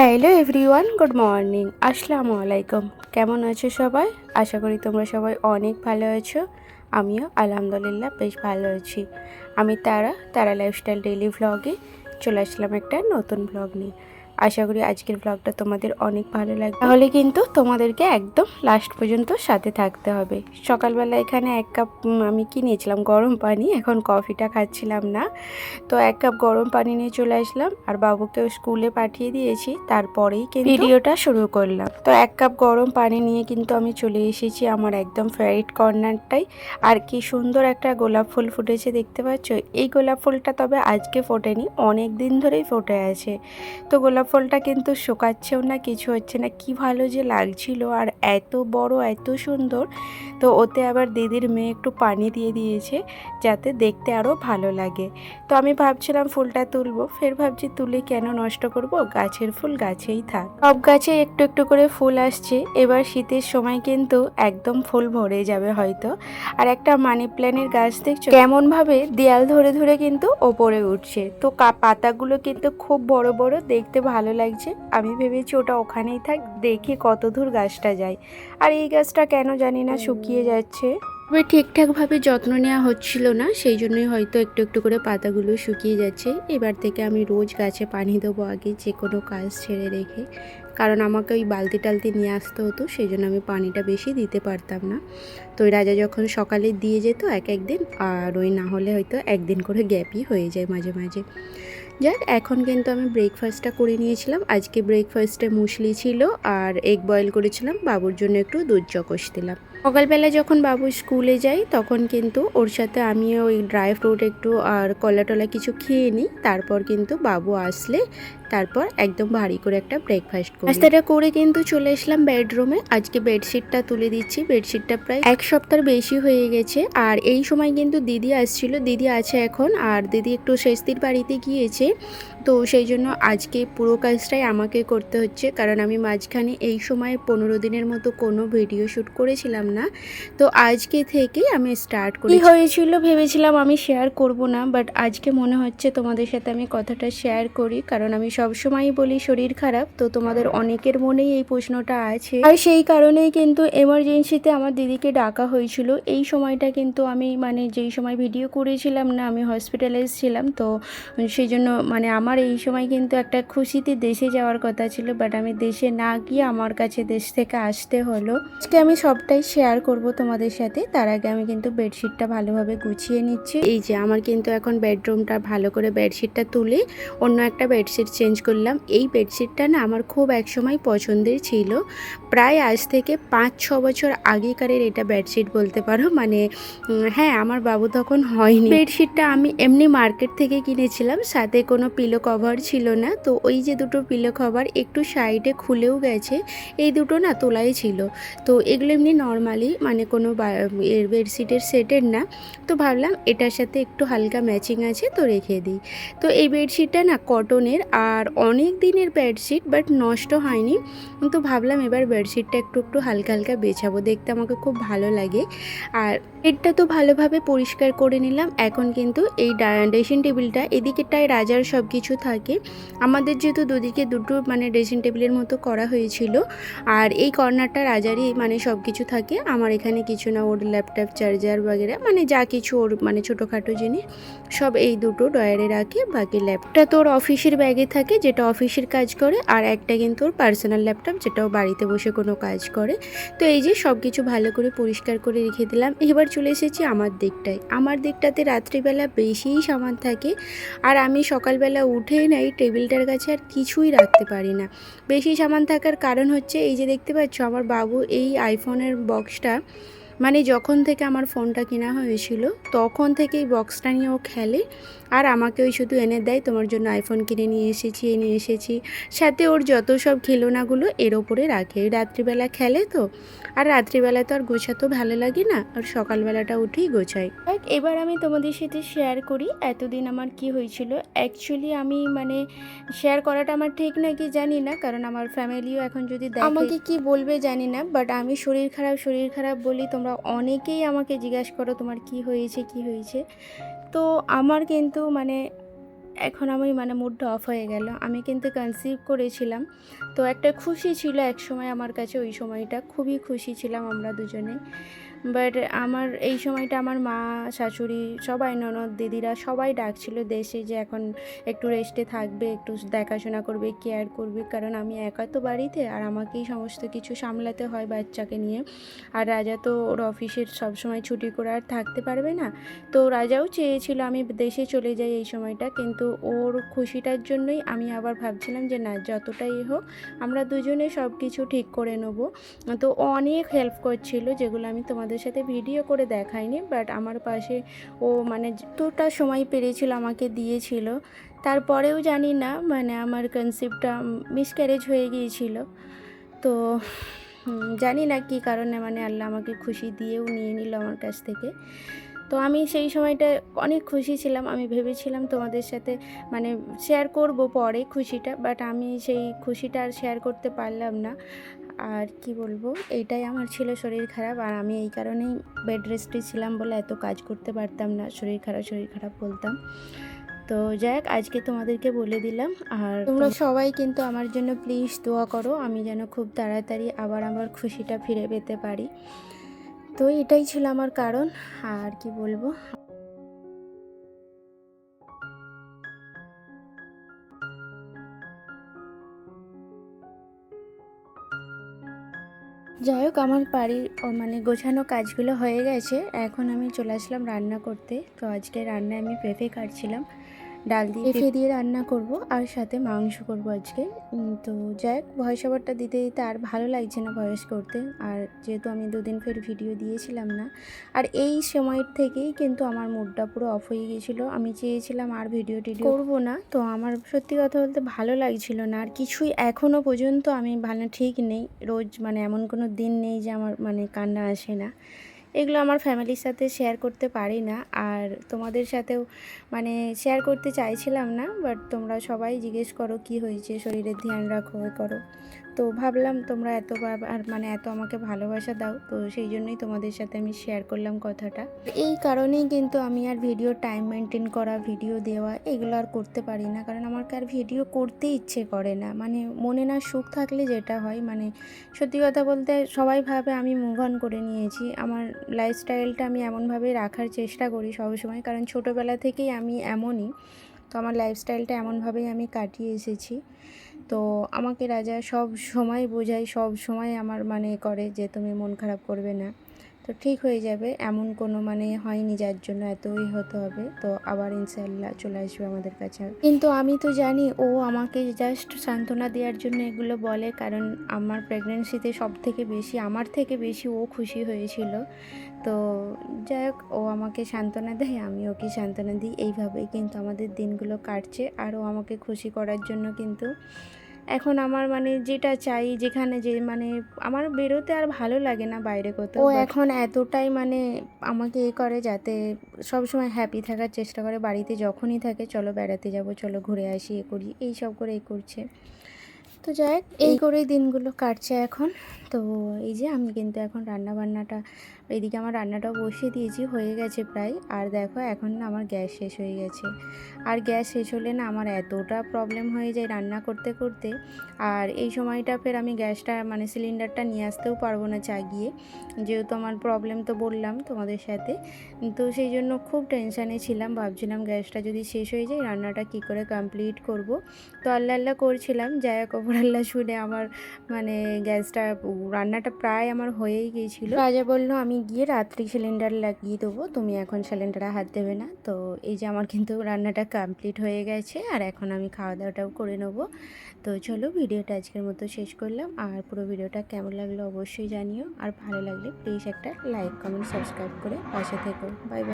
Hello everyone, good morning, আসসালামু আলাইকুম। কেমন আছো সবাই? আশা করি তোমরা সবাই অনেক ভালো আছো। আমিও আলহামদুলিল্লাহ বেশ ভালো আছি। আমি তারা লাইফস্টাইল ডেইলি ভ্লগে চলে আসলাম একটা নতুন ভ্লগ নিয়ে। আশা করি আজকের ভ্লগটা তোমাদের অনেক ভালো লাগবে। তাহলে কিন্তু তোমাদেরকে একদম লাস্ট পর্যন্ত সাথে থাকতে হবে। সকালবেলা এখানে 1 কাপ আমি কি নিয়েছিলাম গরম পানি, এখন কফিটা খাচ্ছিলাম না। তো 1 কাপ গরম পানি নিয়ে চলে আসলাম আর বাবুকেও স্কুলে পাঠিয়ে দিয়েছি। তারপরেই কিন্তু ভিডিওটা শুরু করলাম। তো 1 কাপ গরম পানি নিয়ে কিন্তু আমি চলে এসেছি আমার একদম ফেভারিট কর্নারটাই। আর কি সুন্দর একটা গোলাপ ফুল ফুটেছে দেখতে পাচ্ছ। এই গোলাপ ফুলটা তবে আজকে ফোটেনি, অনেক দিন ধরেই ফুটে আছে। তো গোলাপ ফুলটা কিন্তু শুকাচ্ছেও না, কিছু হচ্ছে না, কি ভালো যে লাগছিল। আর এত বড় এত সুন্দর। তো ওতে আবার দিদির মেয়ে একটু পানি দিয়ে দিয়েছে যাতে দেখতে আরও ভালো লাগে। তো আমি ভাবছিলাম ফুলটা তুলবো, ফের ভাবছি তুলে কেন নষ্ট করব, গাছের ফুল গাছেই থাক। সব গাছে একটু একটু করে ফুল আসছে, এবার শীতের সময় কিন্তু একদম ফুল ভরে যাবে হয়তো। আর একটা মানি প্ল্যান্টের গাছ দেখছো কেমন ভাবে দেয়াল ধরে ধরে কিন্তু ওপরে উঠছে। তো পাতাগুলো কিন্তু খুব বড় বড়, দেখতে ভালো লাগছে। আমি ভেবেছি ওটা ওখানেই থাক, দেখি কত দূর গাছটা যায়। আর এই গাছটা কেন জানি না শুকিয়ে যাচ্ছে, তবে ঠিকঠাকভাবে যত্ন নেওয়া হচ্ছিল না, সেই জন্যই হয়তো একটু একটু করে পাতাগুলো শুকিয়ে যাচ্ছে। এবার থেকে আমি রোজ গাছে পানি দেবো আগে যে কোনো কাজ ছেড়ে রেখে, কারণ আমাকে ওই বালতি টালতি নিয়ে আসতে হতো, সেই জন্য আমি পানিটা বেশি দিতে পারতাম না। তো ওই রাজা যখন সকালে দিয়ে যেত এক একদিন, আর ওই না হলে হয়তো একদিন করে গ্যাপই হয়ে যায় মাঝে মাঝে। যাক, এখন কিন্তু আমি ব্রেকফাস্টটা করে নিয়েছিলাম। আজকে ব্রেকফাস্টে মুসলি ছিল আর এগ বয়েল করেছিলাম, বাবুর জন্য একটু দুধ চকোস দিলাম। সকালবেলা যখন বাবু স্কুলে যাই তখন কিন্তু ওর সাথে আমিও ওই ড্রাই ফ্রুট একটু আর কলা টলা কিছু খেয়ে নিই। তারপর কিন্তু বাবু আসলে তারপর একদম ভারী করে একটা ব্রেকফাস্ট করি। নাস্তাটা করে কিন্তু চলে আসলাম বেডরুমে। আজকে বেডশিটটা তুলে দিচ্ছি। বেডশিটটা প্রায় 1 সপ্তাহ বেশি হয়ে গেছে। আর এই সময় কিন্তু দিদি আসছিল, দিদি আছে এখন, আর দিদি একটু শেস্তির বাড়িতে গিয়েছে। তো সেই জন্য আজকে পুরো কাজটাই আমাকে করতে হচ্ছে, কারণ আমি মাঝখানে এই সময় 15 দিনের মতো কোনো ভিডিও শ্যুট করেছিলাম না। তো আজকে থেকেই আমি স্টার্ট করি। কি হয়েছিল ভেবেছিলাম আমি শেয়ার করব না, বাট আজকে মনে হচ্ছে তোমাদের সাথে আমি কথাটা শেয়ার করি, কারণ আমি সবসময়ই বলি শরীর খারাপ, তো তোমাদের অনেকের মনেই এই প্রশ্নটা আছে। আর সেই কারণেই কিন্তু এমার্জেন্সিতে আমার দিদিকে ডাকা হয়েছিল। এই সময়টা কিন্তু আমি যেই সময় ভিডিও করেছিলাম না, আমি হসপিটালে ছিলাম। তো সেই জন্য আমার এই সময় কিন্তু একটা খুশিতে দেশে যাওয়ার কথা ছিল, বাট আমি দেশে না গিয়ে আমার কাছে দেশ থেকে আসতে হলো। আজকে আমি সবটাই শেয়ার করব তোমাদের সাথে। তার আগে আমি কিন্তু বেডশিটটা ভালোভাবে গুছিয়ে নিচ্ছি। এই যে আমার কিন্তু এখন বেডরুমটা ভালো করে বেডশিটটা তুলে অন্য একটা বেডশিট চেঞ্জ করলাম। এই বেডশিটটা না আমার খুব একসময় পছন্দের ছিল, প্রায় আজ থেকে 5-6 বছর আগেকারের এটা বেডশিট বলতে পারো। হ্যাঁ, আমার বাবু তখন হয়নি। বেডশিটটা আমি এমনি মার্কেট থেকে কিনেছিলাম, সাথে কোনো পিলো কভার ছিল না। তো ওই যে দুটো পিলো কভার একটু সাইডে খুলেও গেছে, এই দুটো না তোলাই ছিল। তো এগুলো এমনি নর্মালি কোনো বেডশিটের সেটের না। তো ভাবলাম এটার সাথে একটু হালকা ম্যাচিং আছে, তো রেখে দিই। তো এই বেডশিটটা না কটনের, আর অনেক দিনের বেডশিট, বাট নষ্ট হয়নি। তো ভাবলাম এবার বেডশিটটা একটু একটু হালকা হালকা বেছাবো, দেখতে আমাকে খুব ভালো লাগে। আর বেডটা তো ভালোভাবে পরিষ্কার করে নিলাম। এখন কিন্তু এই ড্রেসিং টেবিলটা, এদিকেটায় রাজার সব কিছু থাকে। আমাদের যেহেতু দুদিকে দুটো ড্রেসিং টেবিলের মতো করা হয়েছিল, আর এই কর্নারটা রাজারই সব কিছু থাকে। আমার এখানে কিছু না, ওর ল্যাপটপ চার্জার বাগেরা যা কিছু ওর ছোটোখাটো জিনিস সব এই দুটো ড্রয়ারে রাখে। বাকি ল্যাপটপটা তো ওর অফিসের ব্যাগে থাকে, যেটা অফিসের কাজ করে, আর একটা কিন্তু ওর পার্সোনাল ল্যাপটপ, যেটাও বাড়িতে বসে কোনো কাজ করে। তো এই যে সব কিছু ভালো করে পরিষ্কার করে রেখে দিলাম। এবার চলে এসেছি আমার দিকটায়। আমার দিকটাতে রাত্রিবেলা বেশিই সামান থাকে, আর আমি সকালবেলা উঠেই না এই টেবিলটার কাছে আর কিছুই রাখতে পারি না। বেশি সামান থাকার কারণ হচ্ছে এই যে দেখতে পাচ্ছ আমার বাবু এই আইফোনের বক্সটা, যখন থেকে আমার ফোনটা কেনা হয়েছিল তখন থেকে এই বক্সটা নিয়ে ও খেলে, আর আমাকে ওই শুধু এনে দেয়, তোমার জন্য আইফোন কিনে নিয়ে এসেছি, নিয়ে এসেছি। সাথে ওর যত সব খেলনাগুলো এর ওপরে রাখে, রাত্রিবেলা খেলে তো। আর রাত্রিবেলা তো আর গোছাতেও ভালো লাগে না, আর সকালবেলাটা উঠেই গোছাই। এবার আমি তোমাদের সাথে শেয়ার করি এতদিন আমার কি হয়েছিল। অ্যাকচুয়ালি আমি শেয়ার করাটা আমার ঠিক নাকি জানি না, কারণ আমার ফ্যামিলিও এখন যদি দেখে আমাকে কি বলবে জানি না, বাট আমি শরীর খারাপ বলি, তোমরা অনেকেই আমাকে জিজ্ঞাসা করো তোমার কি হয়েছে। তো আমার কিন্তু এখন আমি মানে মুডটা অফ হয়ে গেল। আমি কিন্তু কনসিভ করেছিলাম, তো একটা খুশি ছিল এক সময় আমার কাছে, ওই সময়টা খুবই খুশি ছিলাম আমরা দুজনে। বাট আমার এই সময়টা আমার মা, শাশুড়ি, সবাই, ননদ, দিদিরা সবাই ডাকছিল দেশে, যে এখন একটু রেস্টে থাকবে, একটু দেখাশোনা করবে, কেয়ার করবে, কারণ আমি একা তো বাড়িতে, আর আমাকেই সমস্ত কিছু সামলাতে হয় বাচ্চাকে নিয়ে। আর রাজা তো ওর অফিসের সবসময় ছুটি করে আর থাকতে পারবে না, তো রাজাও চেয়েছিল আমি দেশে চলে যাই এই সময়টা, কিন্তু ওর খুশিটার জন্যই আমি আবার ভাবছিলাম যে না, যতটাই হোক আমরা দুজনে সব কিছু ঠিক করে নেব। তো অনেক হেল্প করছিল, যেগুলো আমি তোমাদের সাথে ভিডিও করে দেখাইনি, বাট আমার পাশে ও মানে যতটা সময় পেরেছিল আমাকে দিয়েছিল। তারপরেও জানি না মানে আমার কনসেপ্টটা মিসক্যারেজ হয়ে গিয়েছিল, তো জানি না কী কারণে মানে আল্লাহ আমাকে খুশি দিয়েও নিয়ে নিল আমার কাছ থেকে। তো আমি সেই সময়টা অনেক খুশি ছিলাম, আমি ভেবেছিলাম তোমাদের সাথে মানে শেয়ার করব পরে খুশিটা, বাট আমি সেই খুশিটা আর শেয়ার করতে পারলাম না। আর কি বলবো, এইটাই আমার ছিল শরীর খারাপ, আর আমি এই কারণেই বেড রেস্টে ছিলাম বলে এত কাজ করতে পারতাম না, শরীর খারাপ বলতাম। তো যাই হোক, আজকে তোমাদেরকে বলে দিলাম। আর তোমরা সবাই কিন্তু আমার জন্য প্লিজ দোয়া করো, আমি যেন খুব তাড়াতাড়ি আবার আমার খুশিটা ফিরে পেতে পারি। তো এটাই ছিল আমার কারণ, আর কি বলবো। যাই হোক, আমার বাড়ির মানে গোছানো কাজগুলো হয়ে গেছে, এখন আমি চলে আসলাম রান্না করতে। তো আজকে রান্নায় আমি পেঁপে কাটছিলাম, ডাল দিয়ে পেঁপে দিয়ে রান্না করব, আর সাথে মাংস করব আজকে। তো যাই হোক, ভয়েস ওভারটা দিতে দিতে আর ভালো লাগছে না ভয়েস করতে, আর যেহেতু আমি দুদিন ফের ভিডিও দিয়েছিলাম না, আর এই সময়ের থেকেই কিন্তু আমার মুডটা পুরো অফ হয়ে গিয়েছিলো। আমি চেয়েছিলাম আর ভিডিও করবো না, তো আমার সত্যি কথা বলতে ভালো লাগছিল না, আর কিছুই এখনও পর্যন্ত আমি ভালো ঠিক নেই। রোজ মানে এমন কোনো দিন নেই যে আমার মানে কান্না আসে না। এগুলো আমার ফ্যামিলির সাথে শেয়ার করতে পারি না, আর তোমাদের সাথেও মানে শেয়ার করতে চাইছিলাম না, বাট তোমরা সবাই জিজ্ঞেস করো কি হয়েছে, শরীরের ধ্যান রাখো, করো। তো ভাবলাম তোমরা এত আর মানে এত আমাকে ভালোবাসা দাও, তো সেই জন্যই তোমাদের সাথে আমি শেয়ার করলাম কথাটা। এই কারণেই কিন্তু আমি আর ভিডিও টাইম মেনটেন করা, ভিডিও দেওয়া এগুলো আর করতে পারি না, কারণ আমার আর ভিডিও করতে ইচ্ছে করে না। মানে মনে না সুখ থাকলে যেটা হয়, মানে সত্যি কথা বলতে সবাই ভাবে আমি মুভ অন করে নিয়েছি। আমার লাইফস্টাইলটা আমি এমনভাবে রাখার চেষ্টা করি সবসময়, কারণ ছোটোবেলা থেকেই আমি এমনই। তো আমার লাইফস্টাইলটা এমনভাবেই আমি কাটিয়ে এসেছি। তো আমাকে রাজা সব সময় বোঝায়, সব সময় আমার মানে করে যে তুমি মন খারাপ করবে না, তো ঠিক হয়ে যাবে, এমন কোনো মানে হয়নি যার জন্য এতই হতে হবে, তো আবার ইনশাআল্লাহ চলে আসবে আমাদের কাছে। কিন্তু আমি তো জানি ও আমাকে জাস্ট সান্ত্বনা দেওয়ার জন্য এগুলো বলে, কারণ আমার প্রেগনেন্সিতে সব থেকে বেশি, আমার থেকে বেশি ও খুশি হয়েছিল। তো যাই হোক, ও আমাকে সান্ত্বনা দেয়, আমি ওকে সান্ত্বনা দিই, এইভাবেই কিন্তু আমাদের দিনগুলো কাটছে। আর ও আমাকে খুশি করার জন্য কিন্তু এখন আমার মানে যেটা চাই, যেখানে যে মানে আমার বেরোতে আর ভালো লাগে না বাইরে কোথাও, ও এখন এতটাই মানে আমাকে করে যাতে সবসময় হ্যাপি থাকার চেষ্টা করে। বাড়িতে যখনই থাকে চলো বেড়াতে যাব, চলো ঘুরে আসি, এ করি, এই সব করে এ করছে। তো যাই হোক, এই করেই দিনগুলো কাটছে এখন। তো এই যে আমি কিন্তু এখন রান্নাবান্নাটা, এইদিকে আমার রান্নাটাও বসিয়ে দিয়েছি, হয়ে গেছে প্রায়। আর দেখো এখন না আমার গ্যাস শেষ হয়ে গেছে, আর গ্যাস শেষ হলে না আমার এতটা প্রবলেম হয়ে যায় রান্না করতে করতে। আর এই সময়টা ফের আমি গ্যাসটা মানে সিলিন্ডারটা নিয়ে আসতেও পারবো না চাগিয়ে, যেহেতু আমার প্রবলেম তো বললাম তোমাদের সাথে। তো সেই জন্য খুব টেনশানে ছিলাম, ভাবছিলাম গ্যাসটা যদি শেষ হয়ে যায় রান্নাটা কী করে কমপ্লিট করব। তো আল্লাহ করছিলাম, যাই হোক ওপর আল্লাহ শুনে আমার মানে গ্যাসটা রান্নাটা প্রায় আমার হয়েই গিয়েছিল। রাজা বললো আমি গিয়ে রাত্রি সিলিন্ডার লাগিয়ে দেবো, তুমি এখন সিলিন্ডারে হাত দেবে না। তো এই যে আমার কিন্তু রান্নাটা কমপ্লিট হয়ে গেছে, আর এখন আমি খাওয়া দাওয়াটাও করে নেবো। তো চলো ভিডিওটা আজকের মতো শেষ করলাম, আর পুরো ভিডিওটা কেমন লাগলো অবশ্যই জানিও, আর ভালো লাগলে প্লিজ একটা লাইক, কমেন্ট, সাবস্ক্রাইব করে পাশে থেকো। Bye bye.